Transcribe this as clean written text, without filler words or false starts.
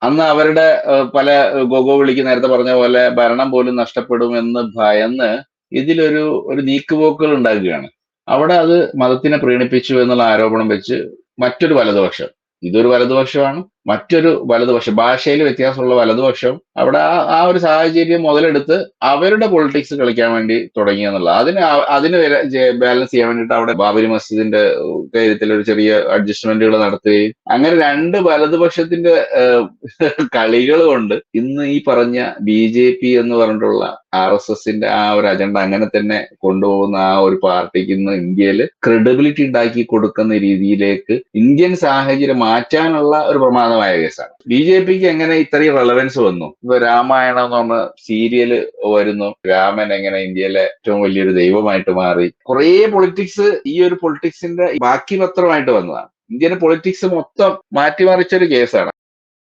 അന്ന് അവരുടെ പല ഗോഗോ വിളിക്ക് നേരത്തെ പറഞ്ഞ പോലെ ഭരണം പോലും നഷ്ടപ്പെടുമെന്ന് ഭയന്ന് ഒരു നീക്കുപോക്കുകൾ ഉണ്ടാക്കുകയാണ്. അവിടെ അത് മതത്തിനെ പ്രീണിപ്പിച്ചു എന്നുള്ള ആരോപണം വെച്ച് മറ്റൊരു വലതുപക്ഷം, ഇതൊരു വലതുപക്ഷമാണ്, മറ്റൊരു വലതുപക്ഷം, ഭാഷയിൽ വ്യത്യാസമുള്ള വലതുപക്ഷം അവിടെ ആ ഒരു സാഹചര്യം മുതലെടുത്ത് അവരുടെ പൊളിറ്റിക്സ് കളിക്കാൻ വേണ്ടി തുടങ്ങി എന്നുള്ളത്. അതിന് ബാലൻസ് ചെയ്യാൻ വേണ്ടിയിട്ട് അവിടെ ബാബരി മസ്ജിദിന്റെ കാര്യത്തിൽ ഒരു ചെറിയ അഡ്ജസ്റ്റ്മെന്റുകൾ നടത്തുകയും അങ്ങനെ രണ്ട് വലതുപക്ഷത്തിന്റെ കളികൾ കൊണ്ട് ഇന്ന് ഈ പറഞ്ഞ BJP എന്ന് പറഞ്ഞിട്ടുള്ള RSSന്റെ ആ ഒരു അജണ്ട അങ്ങനെ തന്നെ കൊണ്ടുപോകുന്ന ആ ഒരു പാർട്ടിക്ക് ഇന്ന് ഇന്ത്യയിൽ ക്രെഡിബിലിറ്റി ഉണ്ടാക്കി കൊടുക്കുന്ന രീതിയിലേക്ക് ഇന്ത്യൻ സാഹചര്യം മാറ്റാനുള്ള ഒരു പ്രമാദമായ കേസാണ്. BJPക്ക് എങ്ങനെ ഇത്രയും റെലവൻസ് വന്നു? ഇപ്പൊ രാമായണം എന്ന് പറഞ്ഞ സീരിയല് വരുന്നു, രാമൻ എങ്ങനെ ഇന്ത്യയിലെ ഏറ്റവും വലിയൊരു ദൈവമായിട്ട് മാറി. കുറേ പൊളിറ്റിക്സ് ഈ ഒരു പൊളിറ്റിക്സിന്റെ ബാക്കി പത്രമായിട്ട് വന്നതാണ്. ഇന്ത്യൻ പൊളിറ്റിക്സ് മൊത്തം മാറ്റിമറിച്ചൊരു കേസാണ്.